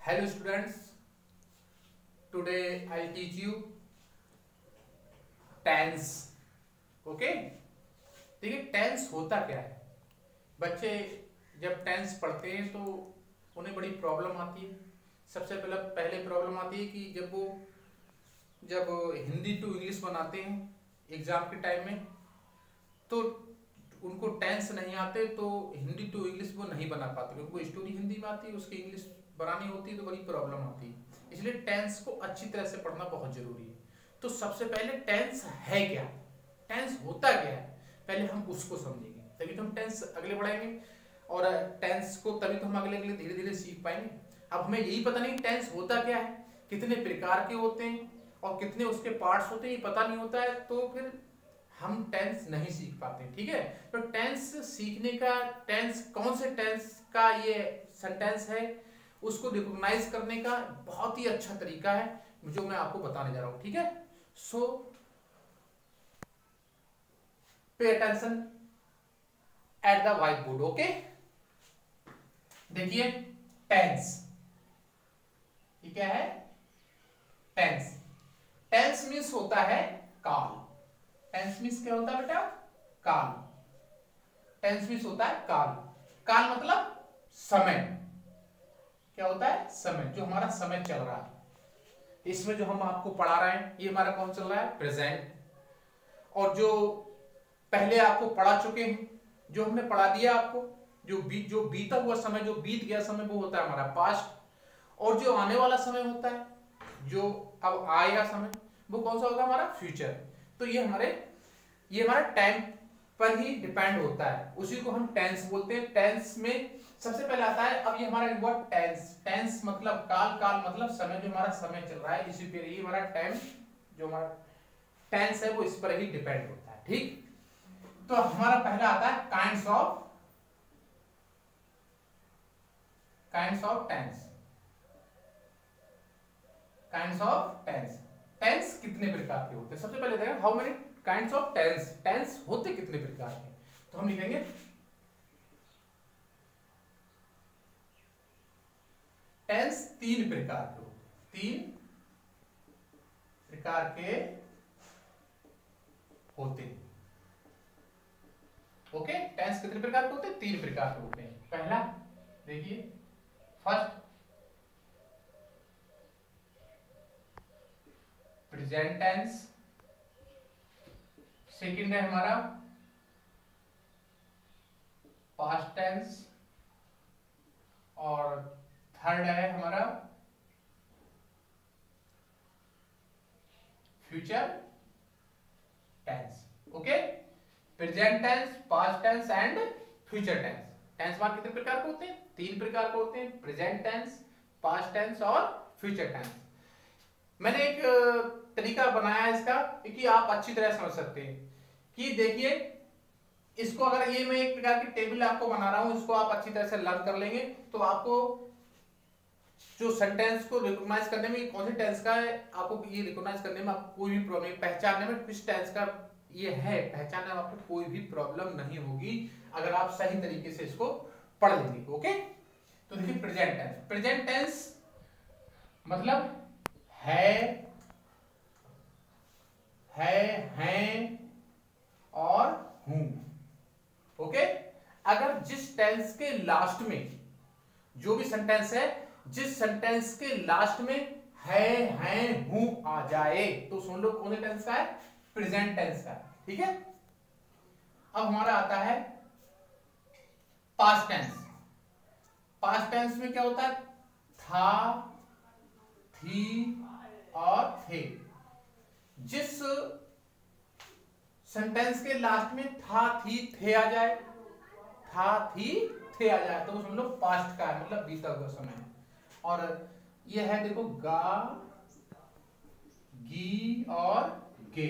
Hello students, today I'll teach you tense. Okay? देखिए tense होता क्या है। बच्चे जब टेंस पढ़ते हैं तो उन्हें बड़ी प्रॉब्लम आती है। सबसे पहले प्रॉब्लम आती है कि जब हिंदी टू इंग्लिश बनाते हैं एग्जाम के टाइम में, तो उनको टेंस नहीं आते तो हिंदी टू इंग्लिश वो नहीं बना पाते, क्योंकि उनको स्टोरी हिंदी में आती है, उसकी इंग्लिश बनानी होती है तो बड़ी प्रॉब्लम आती है। इसलिए टेंस को अच्छी तरह से पढ़ना बहुत जरूरी है। तो सबसे पहले टेंस है क्या, टेंस होता क्या है, पहले हम उसको समझेंगे, तभी तो हम टेंस अगले बढ़ाएंगे और टेंस को तभी तो हम अगले धीरे धीरे सीख पाएंगे। अब हमें यही पता नहीं टेंस होता क्या है, कितने प्रकार के होते हैं और कितने उसके पार्ट्स होते हैं, ये पता नहीं होता है तो फिर हम टेंस नहीं सीख पाते। ठीक है, तो टेंस सीखने का, टेंस कौन से टेंस का ये सेंटेंस है उसको रिकॉग्नाइज करने का बहुत ही अच्छा तरीका है जो मैं आपको बताने जा रहा हूं। ठीक है, so pay attention at the white board. Okay, देखिए टेंस, ये क्या है, टेंस। टेंस मीन्स होता है काल। टेंस मीन्स क्या होता है बेटा, काल। टेंस मीन्स होता है काल। काल मतलब समय। क्या होता है, समय, जो हमारा समय चल रहा है। इसमें जो हम आपको पढ़ा रहे हैं ये हमारा कौन चल रहा है, प्रेजेंट। और जो पहले आपको पढ़ा चुके हैं, जो हमने पढ़ा दिया आपको, जो बीता हुआ समय, जो बीत गया समय, वो होता है हमारा पास्ट। और जो आने वाला समय होता है, जो अब आएगा समय, वो कौन सा होगा, हमारा फ्यूचर। तो ये हमारा टाइम पर ही डिपेंड होता है, उसी को हम टेंस बोलते हैं। टेंस में सबसे पहले आता है, अब ये हमारा वर्ड टेंस, टेंस मतलब काल, काल मतलब समय, जो हमारा समय चल रहा है इसी पे ही हमारा टाइम, जो हमारा टेंस है वो इस पर ही डिपेंड होता है। ठीक, तो हमारा पहला आता है kinds of tense. Kinds of tense, tense कितने प्रकार के होते हैं। सबसे पहले देखें how many kinds of tense, tense होते कितने प्रकार के। तो हम लिखेंगे टेंस तीन प्रकार के होते, तीन प्रकार के होते हैं। ओके, टेंस कितने प्रकार के होते हैं, तीन प्रकार के होते हैं। पहला देखिए, फर्स्ट प्रेजेंट टेंस, सेकंड है हमारा पास्ट टेंस, और थर्ड है हमारा future tense. Okay, present tense, past tense and future tense. Tense मान कितने प्रकार के होते हैं, तीन प्रकार के होते हैं, प्रेजेंट टेंस, पास्ट टेंस और फ्यूचर टेंस। मैंने एक तरीका बनाया है इसका कि आप अच्छी तरह समझ सकते हैं। कि देखिए इसको, अगर ये मैं एक प्रकार की टेबल आपको बना रहा हूं, इसको आप अच्छी तरह से लर्न कर लेंगे तो आपको जो सेंटेंस को रिकॉग्नाइज करने में कौन सी टेंस का है, आपको ये रिकॉग्नाइज करने में आपको कोई भी प्रॉब्लम नहीं, पहचानने में किस टेंस का ये है, पहचानने में आपको कोई भी प्रॉब्लम नहीं होगी अगर आप सही तरीके से इसको पढ़ लेंगे। ओके, तो देखिए प्रेजेंट टेंस, प्रेजेंट टेंस मतलब है, हैं और हूं। ओके, अगर जिस टेंस के लास्ट में, जो भी सेंटेंस है, जिस सेंटेंस के लास्ट में है, हैं, हूं आ जाए तो सुन लो कौन से टेंस का है, प्रेजेंट टेंस का। ठीक है, अब हमारा आता है पास्ट टेंस। पास्ट टेंस में क्या होता है, था, थी और थे। जिस सेंटेंस के लास्ट में था, थी, थे आ जाए, था, थी, थे आ जाए तो समझ लो पास्ट का है, मतलब बीता हुआ समय। और ये है देखो गा, गी और गे,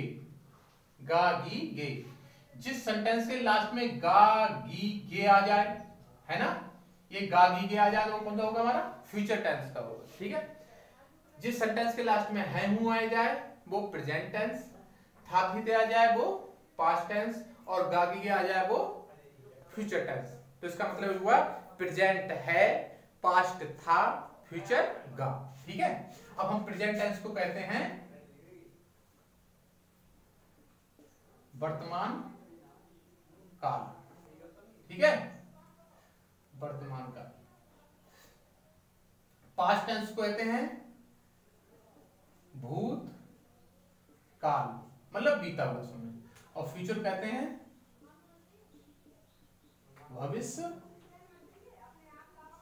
गा, गी, गे। जिस सेंटेंस के लास्ट में गा, गी, गे आ जाए, है ना, ये गा, गी, गे आ जाए तो कौन सा होगा, हमारा फ्यूचर टेंस का होगा। ठीक है, जिस सेंटेंस के लास्ट में है, हूं आ जाए वो प्रेजेंट टेंस, था, थी, थे आ जाए वो पास्ट टेंस, और गा, गी, गे आ जाए वो फ्यूचर टेंस। तो इसका मतलब हुआ प्रेजेंट है, पास्ट था, फ्यूचर गा। ठीक है, अब हम प्रेजेंट टेंस को कहते हैं वर्तमान काल। ठीक है, वर्तमान काल। पास्ट टेंस को कहते हैं भूत काल, मतलब बीता हुआ समय। और फ्यूचर कहते हैं भविष्य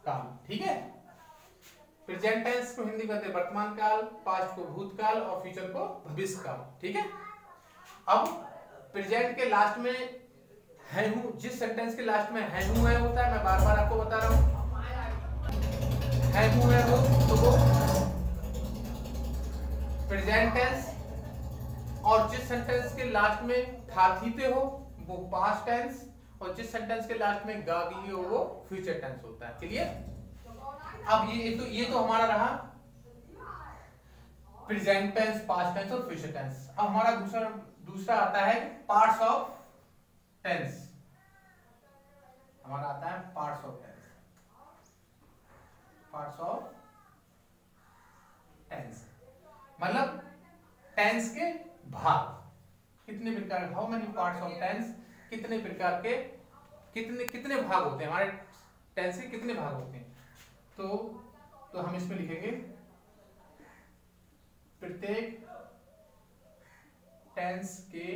काल। ठीक है, प्रेजेंट टेंस को हिंदी कहते हैं वर्तमान काल, पास्ट को भूतकाल और फ्यूचर को भविष्य काल। ठीक है, अब प्रेजेंट के लास्ट में है हूं, जिस सेंटेंस के लास्ट में है हूं है होता है, मैं बार बार आपको बता रहा हूं, है हूं है हो तो वो प्रेजेंट टेंस, और जिस सेंटेंस के लास्ट में था थी थे हो वो पास्ट टेंस, और जिस सेंटेंस के लास्ट में गा गी हो वो फ्यूचर टेंस होता है। क्लियर? अब ये तो हमारा रहा प्रेजेंट टेंस, पास्ट टेंस और फ्यूचर टेंस। अब हमारा दूसरा आता है पार्ट्स ऑफ टेंस। हमारा आता है parts of tense. Parts of tense मतलब टेंस के भाग। कितने प्रकार के, how many parts of tense, कितने प्रकार के, कितने भाग होते हैं हमारे टेंस के, कितने भाग होते हैं। तो हम इसमें लिखेंगे प्रत्येक टेंस के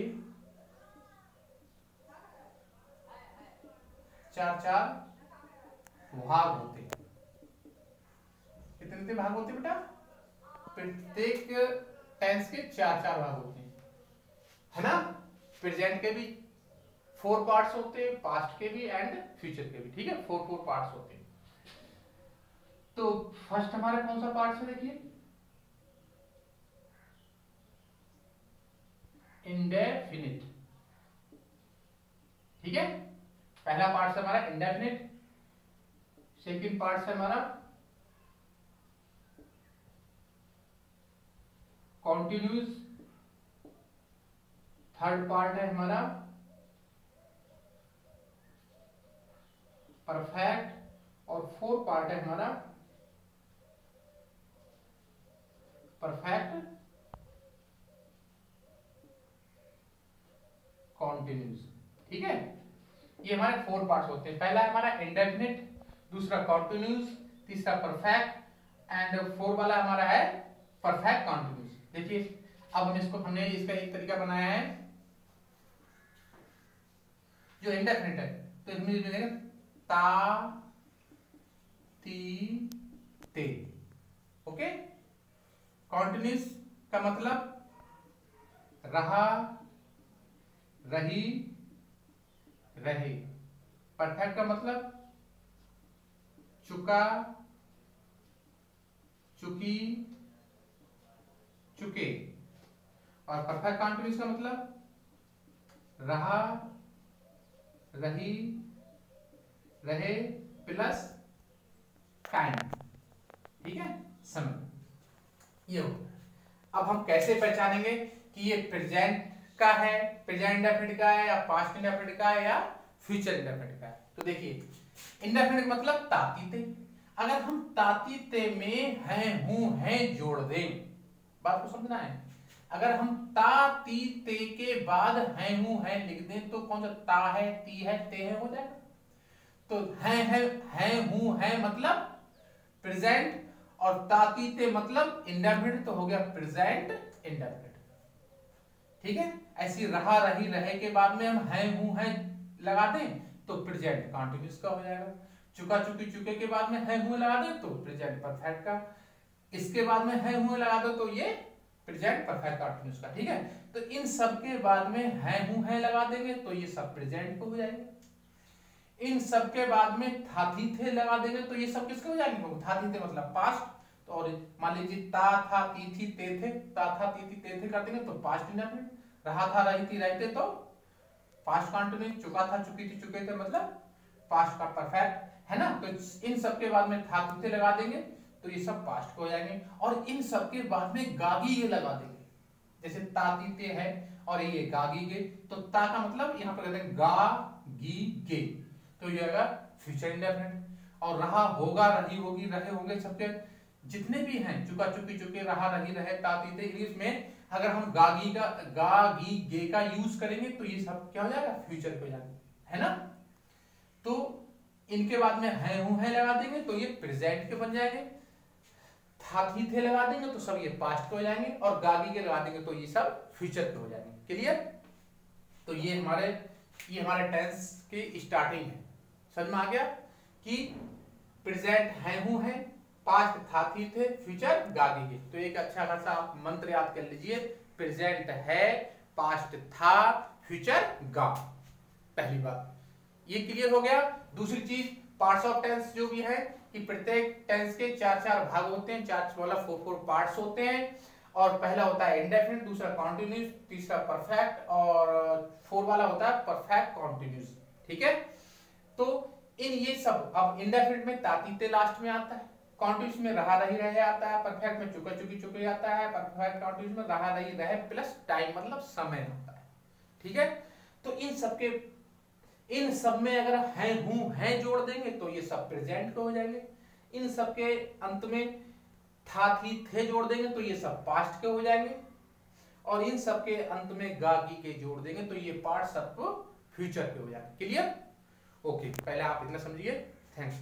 4 भाग होते हैं। कितने भाग होते हैं बेटा? प्रत्येक टेंस के 4 भाग होते हैं, है ना। प्रेजेंट के भी 4 पार्ट्स होते हैं, पास्ट के भी एंड फ्यूचर के भी। ठीक है, 4 पार्ट्स होते हैं। तो फर्स्ट हमारा कौन सा पार्ट है? देखिए इंडेफिनिट। ठीक है, पहला पार्ट है हमारा इंडेफिनिट, सेकंड पार्ट है हमारा कॉन्टिन्यूस, थर्ड पार्ट है हमारा परफेक्ट, और फोर्थ पार्ट है हमारा परफेक्ट कॉन्टिन्यूस। ठीक है, ये हमारे 4 पार्ट्स होते हैं। पहला हमारा इंडेफिनिट, दूसरा कॉन्टिन्यूस, तीसरा परफेक्ट एंड फोर्थ वाला हमारा है परफेक्ट कॉन्टिन्यूस। देखिए अब हमने इसका एक तरीका बनाया है जो इंडेफिनिट है, तो इसमें लिखेंगे ता ती ते। ओके, कॉन्टिन्यूस का मतलब रहा, रही, रहे। परफेक्ट का मतलब चुका, चुकी, चुके। और परफेक्ट कॉन्टिन्यूस का मतलब रहा, रही, रहे प्लस टाइम। ठीक है, समय। ये हो। अब हम कैसे पहचानेंगे कि ये प्रेजेंट का है, प्रेजेंट इंडेफिनिट का है, या पास्ट इंडेफिनिट का है, या फ्यूचर इंडेफिनिट का है। तो देखिए इंडेफिनिट मतलब तातीते। अगर हम तातीते में है हूं है जोड़ दें, बात को समझना है। अगर हम ता ती ते के बाद है हूं है लिख दें तो कौन सा ता है, ती है, ते है हो जाएगा। तो है हूं है मतलब प्रेजेंट, और तातीते मतलब इंडेफिनिट, तो हो गया प्रेजेंट इंडेफिनिट। ठीक है, ऐसी रहा, रही, रहे के बाद में हम है हूं है लगा दें तो प्रेजेंट कॉन्टिन्यूस का हो जाएगा। चुका, चुकी, चुके के बाद में है हूं लगा दें तो प्रेजेंट परफेक्ट का। इसके बाद में है हूं लगा दो तो ये प्रेजेंट परफेक्ट कॉन्टिन्यूस का। ठीक है, तो इन सब के बाद में है हूं है लगा देंगे तो ये सब प्रेजेंट को हो जाएगा। इन सब के बाद में था थी थे लगा देंगे तो ये सब किसके हो जाएंगे? था थी थे मतलब पास्ट। तो और मान लीजिए ता था ती थी ते थे, ता था ती थी ते थे कर देंगे तो पास्ट इंडेफिनिट। रहा था, रही थी, रहते तो पास्ट कॉन्टिन्यूस। चुका था, चुकी थी, चुके थे मतलब पास्ट का परफेक्ट, है ना। तो इन सब के बाद में था थी थे लगा देंगे तो ये सब पास्ट को हो जाएंगे। और इन सब के बाद में गागी ये लगा देंगे, जैसे तातीते है और ये गागी गे, तो ता का मतलब यहाँ पर कहते हैं गा गी गे, तो ये आएगा फ्यूचर इंडेफिनिट। और रहा, होगा, रही होगी, रहे होंगे, सबके जितने भी हैं, चुका चुकी चुके, रहा रही रहे, ताती थे, इंग्लिश में अगर हम गागी का गा गी गे का यूज करेंगे तो ये सब क्या हो जाएगा, फ्यूचर पे हो जाएगा, है ना। तो इनके बाद में है हूं है लगा देंगे तो ये प्रेजेंट के बन जाएंगे, था थी थे लगा देंगे तो सब ये पास्ट के हो जाएंगे, और गागी के लगा देंगे तो ये सब फ्यूचर के हो जाएंगे। क्लियर। तो ये हमारे टेंस की स्टार्टिंग है। समझ में आ गया कि प्रेजेंट है हूं है, पास्ट था थी थे, फ्यूचर गागी के। तो एक अच्छा खासा आप मंत्र याद कर लीजिए, प्रेजेंट है, पास्ट था, फ्यूचर गा। पहली बात ये क्लियर हो गया। दूसरी चीज पार्ट्स ऑफ टेंस जो भी है कि प्रत्येक टेंस के चार चार भाग होते हैं, चार मतलब फोर पार्ट्स होते हैं। और पहला होता है इंडेफिनिट, दूसरा कॉन्टिन्यूस, तीसरा परफेक्ट, और फोर वाला होता है परफेक्ट कॉन्टिन्यूस। ठीक है। तो इन ये सब, अब इंडेफिनिट में तातीते लास्ट में आता है, कॉन्टिन्यूस में रहा रही रहे आता है, परफेक्ट में चुका चुकी चुके आता है, परफेक्ट कॉन्टिन्यूस में रहा रही रहे प्लस टाइम मतलब समय होता है। ठीक है। तो इन सब में अगर है हूं है जोड़ देंगे तो ये सब प्रेजेंट के हो जाएंगे। इन सब के अंत में था थी थे जोड़ देंगे तो ये सब पास्ट के हो जाएंगे, और इन सब के अंत में गागी के जोड़ देंगे तो ये पार्ट सबको फ्यूचर के हो जाएंगे। क्लियर। ओके, पहले आप इतना समझिए। थैंक्स।